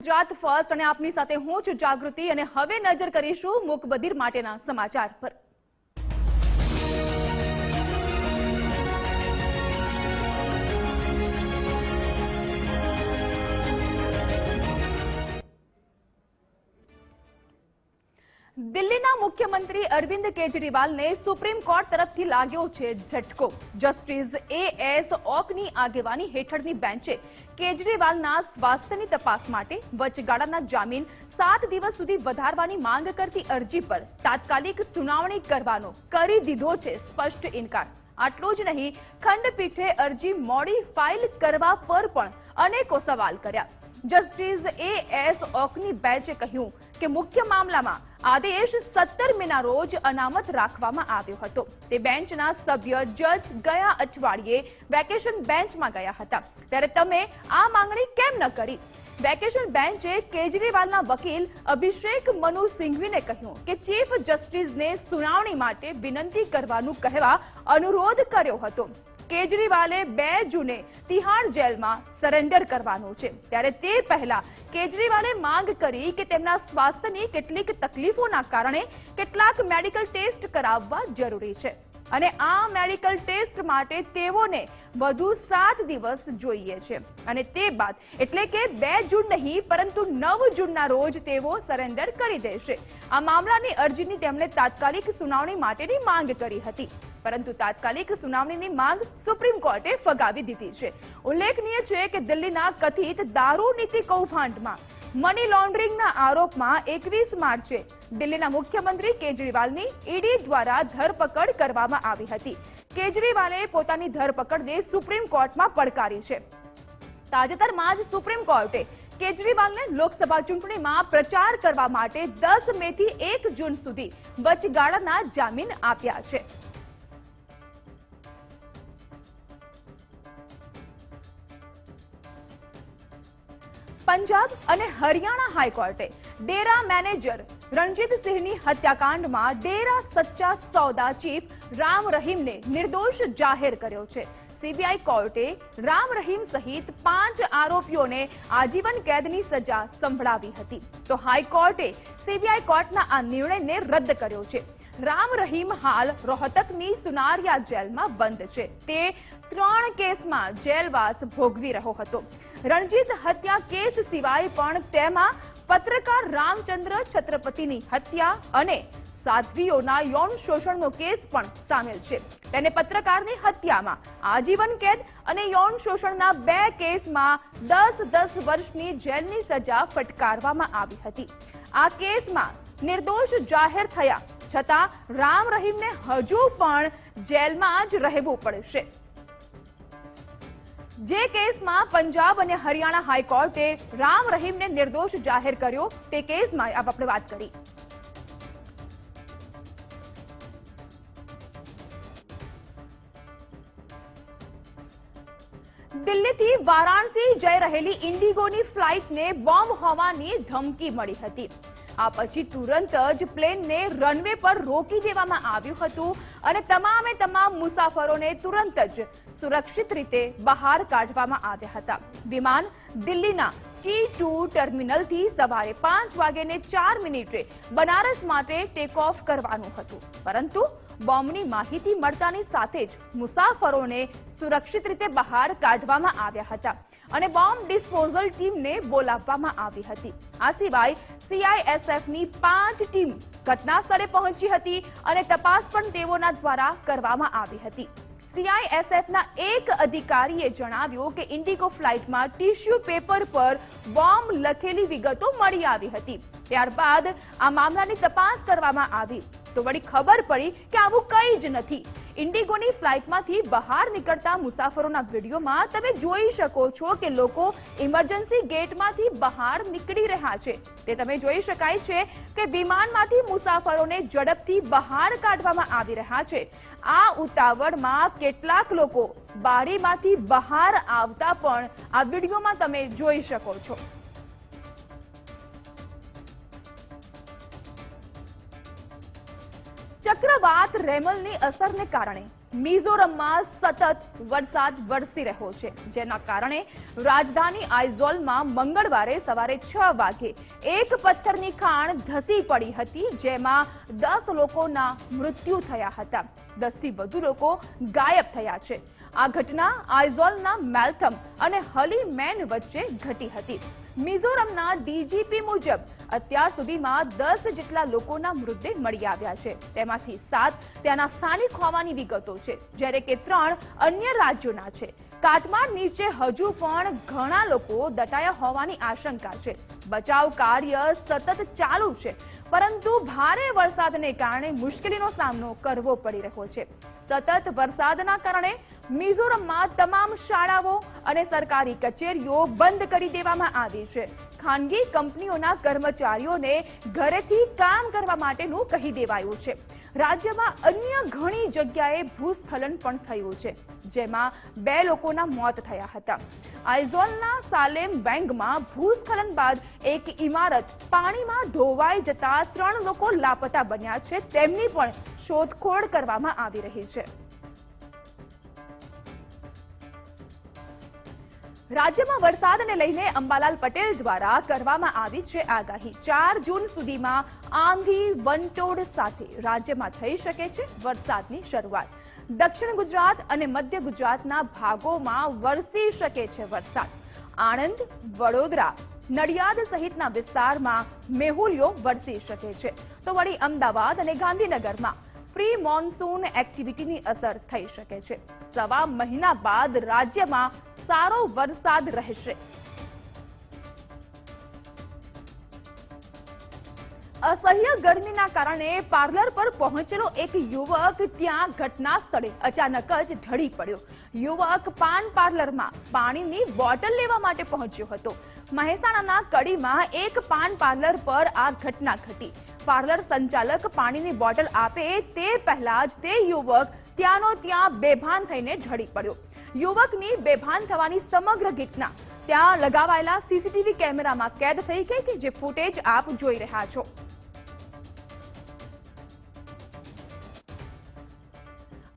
Gujarat first અને આપની સાથે હું છું જાગૃતિ અને હવે નજર કરીશું મૂકબધિર માટેના સમાચાર પર। દિલ્હીના મુખ્યમંત્રી અરવિંદ કેજરીવાલને સુપ્રીમ કોર્ટ તરફથી લાગ્યો છે ઝટકો। જસ્ટિસ એએસ ઓકની આગેવાની હેઠળની બેન્ચે કેજરીવાલના સ્વાસ્થ્યની તપાસ માટે વચગાળાના જામીન 7 દિવસ સુધી વધારવાની માંગ કરતી અરજી પર તાત્કાલિક સુનાવણી કરવાનો કરી દીધો છે સ્પષ્ટ ઇનકાર। આટલું જ નહીં, ખંડપીઠે અરજી મોડી ફાઇલ કરવા પર પણ અનેકો સવાલ કર્યા। જસ્ટિસ એએસ ઓકની બેન્ચે કહ્યું કે મુખ્ય મામલામાં આદેશ 17 મેના રોજ અનામત રાખવામાં આવ્યો હતો। તે બેન્ચના સભ્ય જજ ગયા અઠવાડિયે વેકેશન બેન્ચમાં ગયા હતા, ત્યારે તમે આ માંગણી કેમ ન કરી? વેકેશન બેન્ચે કેજરીવાલના વકીલ અભિષેક મનુ સિંઘવીને કહ્યું કે ચીફ જસ્ટિસને સુનાવણી માટે વિનંતી કરવાનું કહેવા અનુરોધ કર્યો હતો। કેજરીવાલે 2 જૂને તિહાડ જેલમાં સરેન્ડર કરવાનું છે, ત્યારે તે પહેલા કેજરીવાલે માંગ કરી કે તેમના સ્વાસ્થ્યની કેટલીક તકલીફોના કારણે કેટલાક મેડિકલ ટેસ્ટ કરાવવા જરૂરી છે અને આ મેડિકલ ટેસ્ટ માટે તેઓને વધુ 7 દિવસ જોઈએ છે અને તે બાદ એટલે કે 2 જૂન નહીં પરંતુ 9 જૂનના રોજ તેઓ સરેન્ડર કરી દેશે। આ મામલાની અરજીની તેમણે તાત્કાલિક સુનાવણી માટેની માંગ કરી હતી, પરંતુ તાત્કાલિક સુનાવણીની માંગ સુપ્રીમ કોર્ટે ફગાવી દીધી છે। ઉલ્લેખનીય છે કે દિલ્હીના કથિત દારૂ નીતિ કૌભાંડમાં મની લોન્ડરિંગના આરોપમાં 21 માર્ચે દિલ્હીના મુખ્યમંત્રી કેજરીવાલની ઈડી દ્વારા ધરપકડ કરવામાં આવી હતી। કેજરીવાલે પોતાની ધરપકડને સુપ્રીમ કોર્ટમાં પડકારી છે। તાજેતરમાં જ સુપ્રીમ કોર્ટે કેજરીવાલને લોકસભા ચૂંટણીમાં પ્રચાર કરવા માટે 10 મેથી 1 જૂન સુધી વચગાળાના જામીન આપ્યા છે। પંજાબ અને હરિયાણા હાઈકોર્ટે ડેરા મેનેજર રણજીત સિંહની હત્યાકાંડમાં ડેરા સચ્ચા સોદા ચીફ રામ રહીમને નિર્દોષ જાહેર કર્યો છે। સીબીઆઈ કોર્ટે રામ રહીમ સહિત 5 આરોપીઓને આજીવન કેદની સજા સંભળાવી હતી, તો હાઈકોર્ટે સીબીઆઈ કોર્ટના આ નિર્ણયને રદ કર્યો છે। રામ રહીમ હાલ રોહતકની સુનારિયા જેલમાં બંધ છે। તે 3 કેસમાં જેલવાસ ભોગવી રહ્યો હતો। રણજીત હત્યા કેસ સિવાય પણ તેમાં પત્રકાર રામચંદ્ર છત્રપતિની હત્યા અને સાધ્વીઓના યૌન શોષણનો કેસ પણ સામેલ છે। તેને પત્રકારની હત્યામાં આજીવન કેદ અને યૌન શોષણના 2 કેસમાં 10-10 વર્ષની જેલની સજા ફટકારવામાં આવી હતી। આ કેસમાં નિર્દોષ જાહેર થયા છતાં રામ રહીમને હજુ પણ જેલમાં જ રહેવું પડશે। જે કેસમાં પંજાબ અને હરિયાણા હાઈકોર્ટે રામ રહીમને નિર્દોષ જાહેર કર્યો તે કેસમાં આપણે વાત કરી। દિલ્હીથી વારાણસી જઈ રહેલી ઇન્ડિગોની ફ્લાઇટને બોમ્બ હોવાની ધમકી મળી હતી। આ પછી તુરંત જ પ્લેનને રનવે પર રોકી દેવામાં આવ્યું હતું અને તમામ મુસાફરોને તુરંત જ સુરક્ષિત રીતે બહાર કાઢવામાં આવ્યા હતા। વિમાન દિલ્હીના T2 ટર્મિનલથી સવારે 5:04 બનારસ માટે ટેક ઓફ કરવાનું હતું, પરંતુ બોમ્બની માહિતી મળતાની સાથે જ મુસાફરોને સુરક્ષિત રીતે બહાર કાઢવામાં આવ્યા હતા અને બોમ્બ ડિસ્પોઝલ ટીમને બોલાવવામાં આવી હતી। આ સિવાય CISFની 5 ટીમ ઘટના સ્થળે પહોંચી હતી અને તપાસ પણ તેઓના દ્વારા કરવામાં આવી હતી। CISFના એક અધિકારીએ જણાવ્યું કે ઇન્ડિગો ફ્લાઇટમાં ટિશ્યુ પેપર પર બોમ્બ લખેલી વિગતો મળી આવી હતી। ત્યારબાદ આ મામલાની તપાસ કરવામાં આવી તો વળી ખબર પડી કે આવું કંઈ જ નથી। ઇન્ડિગોની ફ્લાઇટમાંથી બહાર નીકળતા મુસાફરોના વિડીયોમાં તમે જોઈ શકો છો કે લોકો ઇમરજન્સી ગેટમાંથી બહાર નીકળી રહ્યા છે। તે તમે જોઈ શકાય છે કે વિમાનમાંથી મુસાફરોને ઝડપથી બહાર કાઢવામાં આવી રહ્યા છે। આ ઉતાવળમાં કેટલાક લોકો બારીમાંથી બહાર આવતા પણ આ વિડીયોમાં તમે જોઈ શકો છો। ચક્રવાત રેમલની અસરને કારણે મિઝોરમમાં સતત વરસાદ વરસી રહ્યો છે, જેના કારણે રાજધાની આઇઝોલમાં મંગળવારે સવારે 6 વાગે એક પથ્થરની ખાણ ધસી પડી હતી, જેમાં 10 લોકોના મૃત્યુ થયા હતા. 10 થી વધુ લોકો ગાયબ થયા છે. આ ઘટના આઇઝોલના મેલ્થમ અને હલીમેન વચ્ચે ઘટી હતી. મિઝોરમના ડીજીપી મુજબ અત્યાર સુધીમાં 10 જેટલા લોકોના મૃતદેહ મળી આવ્યા છે. તેમાંથી 7 ત્યાંના સ્થાનિક હોવાની વિગતો છે, જ્યારે કે 3 અન્ય રાજ્યોના છે. કાટમાળ નીચે હજુ પણ ઘણા લોકો દટાયા હોવાની આશંકા છે. બચાવ કાર્ય સતત ચાલુ છે, પરંતુ ભારે વરસાદને કારણે મુશ્કેલીનો સામનો કરવો પડી રહ્યો છે. સતત વરસાદના કારણે મિઝોરમમાં તમામ શાળાઓ અને સરકારી કચેરીઓ બંધ કરી દેવામાં આવી છે. ખાનગી કંપનીઓના કર્મચારીઓને ઘરેથી કામ કરવા માટેનું કહી દેવાયું છે. રાજ્યમાં અન્ય ઘણી જગ્યાએ ભૂસ્ખલન પણ થયું છે, જેમાં 2 લોકોના મોત થયા હતા. આઇઝોલના સાલેમ બેંગમાં ભૂસ્ખલન બાદ એક ઇમારત પાણીમાં ધોવાઈ જતા 3 લોકો લાપતા બન્યા છે. તેમની પણ શોધખોળ કરવામાં આવી રહી છે. રાજ્યમાં વરસાદને લઈને અંબાલાલ પટેલ દ્વારા કરવામાં આવી છે આગાહી. 4 જૂન સુધીમાં આંધી વંટોળ સાથે રાજ્યમાં થઈ શકે છે વરસાદની શરૂઆત. દક્ષિણ ગુજરાત અને મધ્ય ગુજરાતના ભાગોમાં વરસી શકે છે વરસાદ. આણંદ, વડોદરા, નડિયાદ સહિતના વિસ્તારમાં મેહુલિયો વરસી શકે છે. તો વળી અમદાવાદ અને ગાંધીનગરમાં પ્રી મોન્સૂન એક્ટિવિટીની અસર થઈ શકે છે. સવા મહિના બાદ રાજ્યમાં સારો વરસાદ રહેશે. અસહ્ય ગરમીના કારણે પાર્લર પર પહોંચેલો એક યુવક ત્યાં ઘટના સ્થળે અચાનક જ ઢળી પડ્યો. યુવક પાન પાર્લરમાં પાણીની બોટલ લેવા માટે પહોંચ્યો હતો. મહેસાણાના કડીમાં એક પાન પાર્લર પર આ ઘટના ઘટી. પાર્લર સંચાલક પાણીની બોટલ આપે તે પહેલા જ તે યુવક ત્યાંનો ત્યાં બેભાન થઈને ઢળી પડ્યો. યુવકની બેભાન થવાની સમગ્ર ઘટના ત્યાં લગાવાયેલા સીસીટીવી કેમેરામાં કેદ થઈ ગઈ કે જે ફૂટેજ આપ જોઈ રહ્યા છો.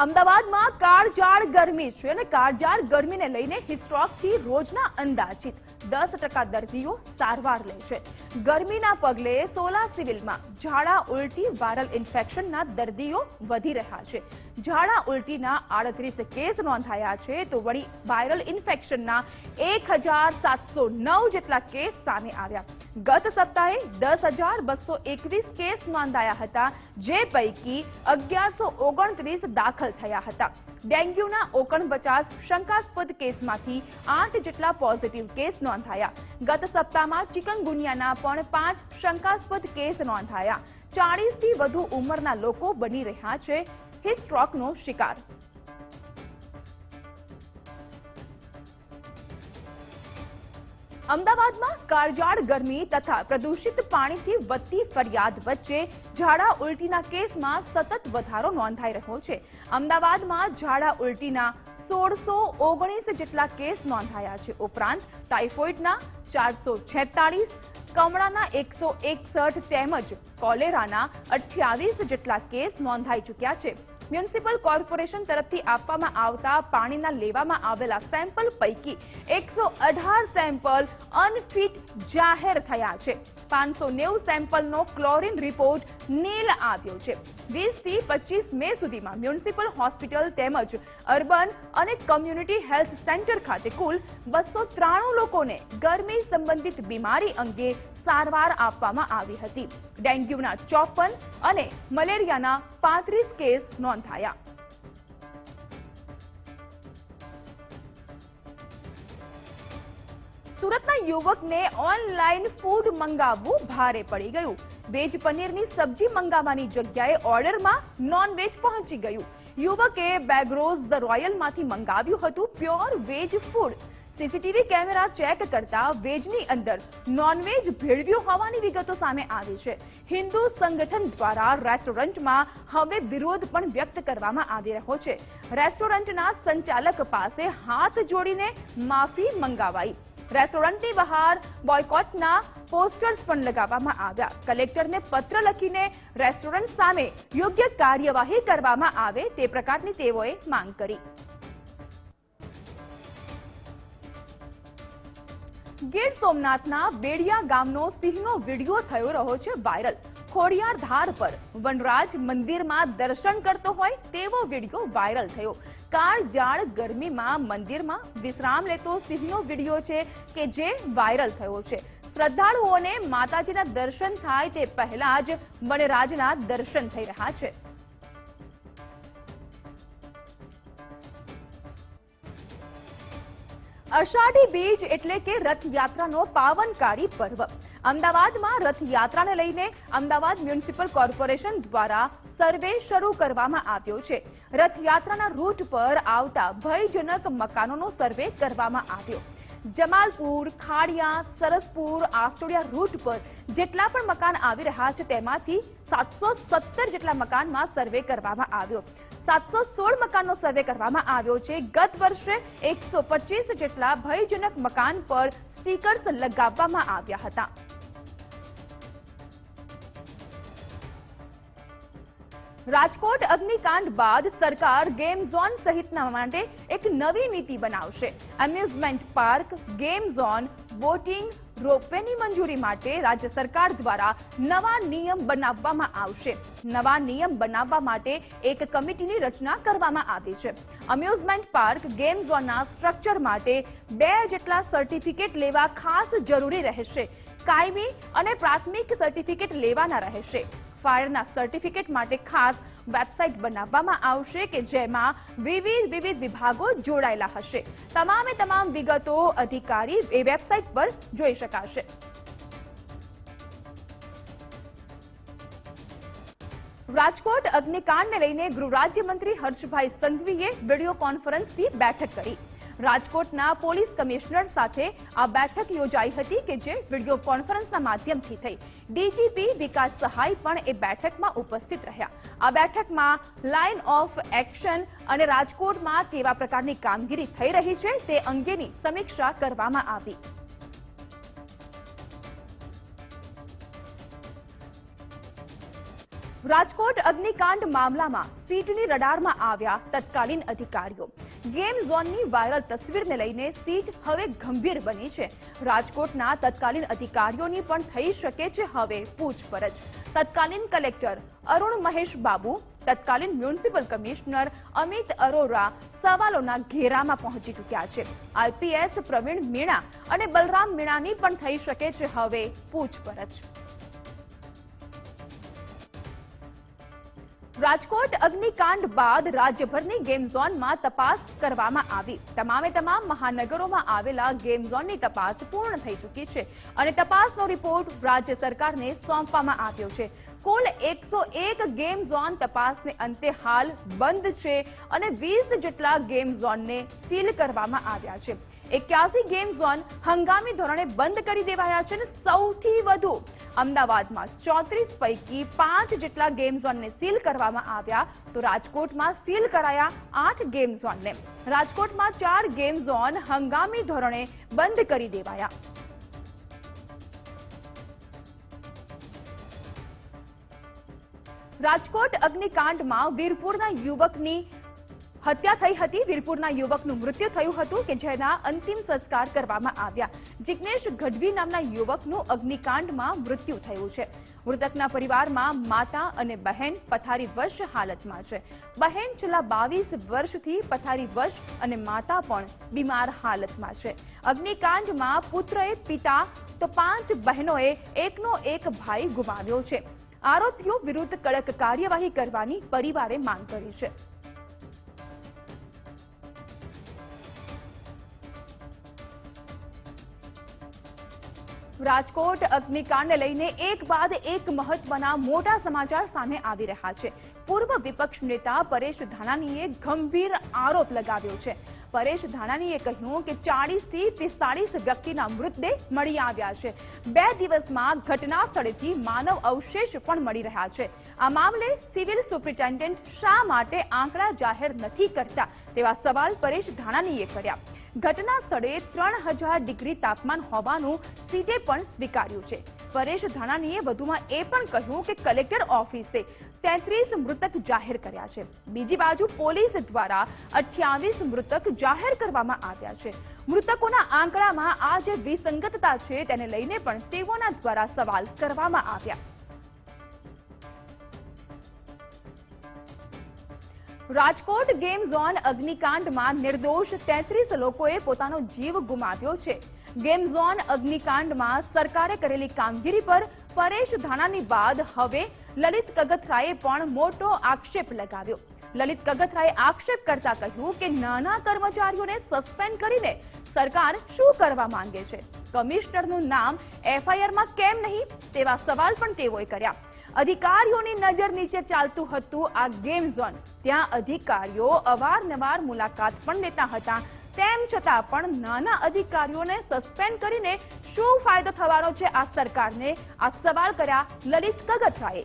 અમદાવાદમાં કાળઝાળ ગરમી છે અને કાળઝાળ ગરમીને લઈને હિસ્ટ્રોકથી રોજના અંદાજિત 10% દર્દીઓ સારવાર લે છે. ગરમીના પગલે સોલા સિવિલમાં ઝાડા ઉલટી વાયરલ ઇન્ફેક્શનના દર્દીઓ વધી રહ્યા છે. ઝાડા ઉલટીના 38 કેસ નોંધાયા છે, તો વળી વાયરલ ઇન્ફેક્શનના 1709 જેટલા કેસ સામે આવ્યા. ગત સપ્તાહે 10,221 કેસ નોંધાયા હતા, જે પૈકી 1129 દાખલ થયા હતા. ડેન્ગ્યુના 49 શંકાસ્પદ કેસમાંથી 8 જેટલા પોઝિટિવ કેસ નોંધાયા. ગત સપ્તાહમાં ચિકનગુનિયાના પણ 5 શંકાસ્પદ કેસ નોંધાયા. 40 થી વધુ ઉંમરના લોકો બની રહ્યા છે હિસ્ટ્રોકનો શિકાર. અમદાવાદમાં કાળઝાળ ગરમી તથા પ્રદૂષિત પાણીથી વધતી ફરિયાદ વચ્ચે ઝાડા ઉલટીના કેસમાં સતત વધારો નોંધાઈ રહ્યો છે. અમદાવાદમાં ઝાડા ઉલટીના 1619 જેટલા કેસ નોંધાયા છે. ઉપરાંત ટાઇફોઇડના 446, કમળાના 161 તેમજ કોલેરાના 28 જેટલા કેસ નોંધાઈ ચૂક્યા છે. મ્યુનિસિપલ કોર્પોરેશન તરફથી આપવામાં આવતા પાણીના લેવામાં આવેલા સેમ્પલ પૈકી 118 સેમ્પલ અનફિટ જાહેર થયા છે. 590 સેમ્પલનો ક્લોરીન રિપોર્ટ નીલ આવ્યો છે. 20 થી 25 મે સુધીમાં મ્યુનિસિપલ હોસ્પિટલ તેમજ અર્બન અને કોમ્યુનિટી હેલ્થ સેન્ટર ખાતે કુલ 293 લોકોને ગરમી સંબંધિત બીમારી અંગે સારવાર આપવામાં આવી હતી. ડેન્ગ્યુના 54 અને મલેરિયાના 35 કેસ નોંધાયા. સુરતના યુવકને ઓનલાઈન ફૂડ મંગાવવું ભારે પડી ગયું. વેજ પનીરની સબ્જી મંગાવવાની જગ્યાએ ઓર્ડરમાં નોનવેજ પહોંચી ગયું. યુવકે બેગરોઝ ધ રોયલમાંથી મંગાવ્યું હતું pure veg food. CCTV camera check કરતા વેજની અંદર નોનવેજ ભેળવ્યું હોવાની વિગતો સામે આવી છે. હિન્દુ સંગઠન દ્વારા રેસ્ટોરન્ટમાં હવે વિરોધ પણ વ્યક્ત કરવામાં આવી રહ્યો છે. રેસ્ટોરન્ટના સંચાલક પાસે હાથ જોડીને માફી મંગાવાઈ. રેસ્ટોરન્ટની બહાર બોયકોટના પોસ્ટર્સ પણ લગાવવામાં આવ્યા. કલેક્ટરને પત્ર લખીને રેસ્ટોરન્ટ સામે યોગ્ય કાર્યવાહી કરવામાં આવે તે પ્રકારની તેઓએ માંગ કરી. ગીર સોમનાથના બેડિયા ગામનો સિંહનો વિડીયો થયો રહ્યો છે વાયરલ। ખોડિયાર ધાર પર વનરાજ મંદિરમાં દર્શન કરતો હોય તેવો વિડીયો વાયરલ થયો। કાળજાળ ગરમીમાં મંદિરમાં વિશ્રામ લેતો સિંહનો વિડીયો છે કે જે વાયરલ થયો છે। શ્રદ્ધાળુઓને માતાજીના દર્શન થાય તે પહેલા જ વનરાજના દર્શન થઈ રહ્યા છે। અષાઢી બીજ એટલે કે રથયાત્રાનો પાવનકારી પર્વ। અમદાવાદમાં રથયાત્રાને લઈને અમદાવાદ મ્યુનિસિપલ કોર્પોરેશન દ્વારા સર્વે શરૂ કરવામાં આવ્યો છે। રથયાત્રાના રૂટ પર આવતા ભયજનક મકાનોનો સર્વે કરવામાં આવ્યો। જમાલપુર, ખાડિયા, સરસપુર, આસ્ટોડિયા રૂટ પર જેટલા પણ મકાન આવી રહ્યા છે તેમાંથી 717 જેટલા મકાનમાં સર્વે કરવામાં આવ્યો। 716 મકાનનો સર્વે કરવામાં આવ્યો છે। ગત વર્ષે 125 જેટલા ભયજનક મકાન પર સ્ટીકર્સ લગાવવામાં આવ્યા હતા। રાજકોટ અગ્નિકાંડ બાદ સરકાર ગેમ ઝોન સહિતના માટે એક નવી નીતિ બનાવશે। Amusement park, game zone, boating, રોપવેની મંજૂરી માટે રાજ્ય સરકાર દ્વારા નવા નિયમ બનાવવામાં આવશે। નવા નિયમ બનાવવા માટે એક કમિટીની રચના કરવામાં આવી છે। એમ્યુઝમેન્ટ પાર્ક, ગેમ ઝોનના સ્ટ્રક્ચર માટે 2 જેટલા સર્ટિફિકેટ લેવા ખાસ જરૂરી રહેશે। કાયમી અને પ્રાથમિક સર્ટિફિકેટ લેવાના રહેશે। ફાયરના સર્ટિફિકેટ માટે ખાસ વેબસાઇટ બનાવવામાં આવશે કે જેમાં વિવિધ વિભાગો જોડાયેલા હશે। તમામ વિગતો અધિકારી એ વેબસાઇટ પર જોઈ શકાશે। રાજકોટ અગ્નિકાંડને લઈને ગૃહ રાજ્યમંત્રી હર્ષભાઈ સંઘવીએ વિડીયો કોન્ફરન્સથી બેઠક કરી। રાજકોટના પોલીસ કમિશનર સાથે આ બેઠક યોજાઈ હતી કે જે વિડીયો કોન્ફરન્સના માધ્યમથી થઈ। ડીજીપી વિકાસ સહાય પણ એ બેઠકમાં ઉપસ્થિત રહ્યા। આ બેઠકમાં લાઇન ઓફ એક્શન અને રાજકોટમાં કેવા પ્રકારની કામગીરી થઈ રહી છે તે અંગેની સમીક્ષા કરવામાં આવી। રાજકોટ અગ્નિકાંડ મામલામાં સીટની રડારમાં આવ્યા તત્કાલીન અધિકારીઓ। ગેમ ઝોનની વાયરલ તસવીરને લઈને સીટ હવે ગંભીર બની છે। રાજકોટના તત્કાલીન અધિકારીઓની પણ થઈ શકે છે હવે પૂછપરછ। તત્કાલીન કલેક્ટર અરુણ મહેશ બાબુ, તત્કાલીન મ્યુનિસિપલ કમિશનર અમિત અરોરા સવાલોના ઘેરામાં પહોંચી ચૂક્યા છે। આઈપીએસ પ્રવીણ મીણા અને બલરામ મીણાની પણ થઈ શકે છે હવે પૂછપરછ। રાજકોટ અગ્નિકાંડ બાદ રાજ્યભરની ગેમ ઝોનમાં તપાસ કરવામાં આવી। તમામ મહાનગરોમાં આવેલા ગેમ ઝોનની તપાસ પૂર્ણ થઈ ચૂકી છે અને તપાસનો રિપોર્ટ રાજ્ય સરકારને સોંપવામાં આવ્યો છે। કુલ 101 ગેમ ઝોન તપાસને અંતે હાલ બંધ છે અને 20 જેટલા ગેમ ઝોનને સીલ કરવામાં આવ્યા છે। 81 ગેમ ઝોન હંગામી ધોરણે બંધ કરી દેવાયા છે અને સૌથી વધુ અમદાવાદમાં 34 પૈકી 5 જેટલા ગેમ ઝોનને સીલ કરવામાં આવ્યા તો રાજકોટમાં સીલ કરાયા 8 ગેમ ઝોનને। રાજકોટમાં 4 ગેમ ઝોન હંગામી ધોરણે બંધ કરી દેવાયા। રાજકોટ અગ્નિકાંડમાં વીરપુરના યુવકની હત્યા થઈ હતી। વીરપુરના યુવકનું મૃત્યુ થયું હતું કે જેના અંતિમ સંસ્કાર કરવામાં આવ્યા। જિગ્નેશ ગઢવી નામના યુવકનું અગ્નિકાંડમાં મૃત્યુ થયું છે। મૃતકના પરિવારમાં માતા અને બહેન પથારીવશ હાલતમાં છે। બહેન છેલ્લા 22 વર્ષથી પથારીવશ અને માતા પણ બીમાર હાલતમાં છે। અગ્નિકાંડમાં પુત્રએ પિતા તો 5 બહેનોએ એકનો એક ભાઈ ગુમાવ્યો છે। આરોપીઓ વિરુદ્ધ કડક કાર્યવાહી કરવાની પરિવારે માંગ કરી છે। રાજકોટ અગ્નિકાંડને લઈને એક બાદ એક મહત્વના મોટા સમાચાર સામે આવી રહ્યા છે। પૂર્વ વિપક્ષ નેતા પરેશ ધાનાણીએ ગંભીર આરોપ લગાવ્યો છે। પરેશ ધાનાણીએ કહ્યું કે 40 થી 45 વ્યક્તિના મૃતદેહ મળી આવ્યા છે। 2 દિવસમાં ઘટના સ્થળેથી માનવ અવશેષ પણ મળી રહ્યા છે। આ મામલે સિવિલ સુપ્રિન્ટેન્ડન્ટ શા માટે આંકડા જાહેર નથી કરતા તેવા સવાલ પરેશ ધાનાણીએ કર્યા। ઘટના સ્થળે 3000 ડિગ્રી તાપમાન હોવાનું સીટે પણ સ્વીકાર્યું છે. પરેશ ધાનાણીએ વધુમાં એ પણ કહ્યું કે કલેક્ટર ઓફિસે 33 મૃતક જાહેર કર્યા છે. બીજી બાજુ પોલીસ દ્વારા 28 મૃતક જાહેર કરવામાં આવ્યા છે. મૃતકોના આંકડામાં આ જે વિસંગતતા છે તેને લઈને પણ તેઓના દ્વારા સવાલ કરવામાં આવ્યા. રાજકોટ ગેમ ઝોન અગ્નિકાંડમાં નિર્દોષ 33 લોકોએ પોતાનો જીવ ગુમાવ્યો છે. ગેમ ઝોન અગ્નિકાંડમાં સરકારે કરેલી કામગીરી પર પરેશ ધાનાણી બાદ હવે લલિત કગથરાએ પણ મોટો આક્ષેપ લગાવ્યો. લલિત કગથરાએ આક્ષેપ કરતા કહ્યું કે નાના કર્મચારીઓને સસ્પેન્ડ કરીને સરકાર શું કરવા માંગે છે? કમિશનરનું નામ એફઆઈઆરમાં કેમ નહીં? તેવા સવાલ પણ તેઓએ કર્યા. અધિકારીઓની નજર નીચે ચાલતું હતું આ ગેમ ઝોન. ત્યાં અધિકારીઓ અવારનવાર મુલાકાત પણ લેતા હતા. તેમ છતાં પણ નાના અધિકારીઓને સસ્પેન્ડ કરીને શું ફાયદો થવાનો છે આ સરકારને? આ સવાલ કર્યા લલિત કગથરાએ.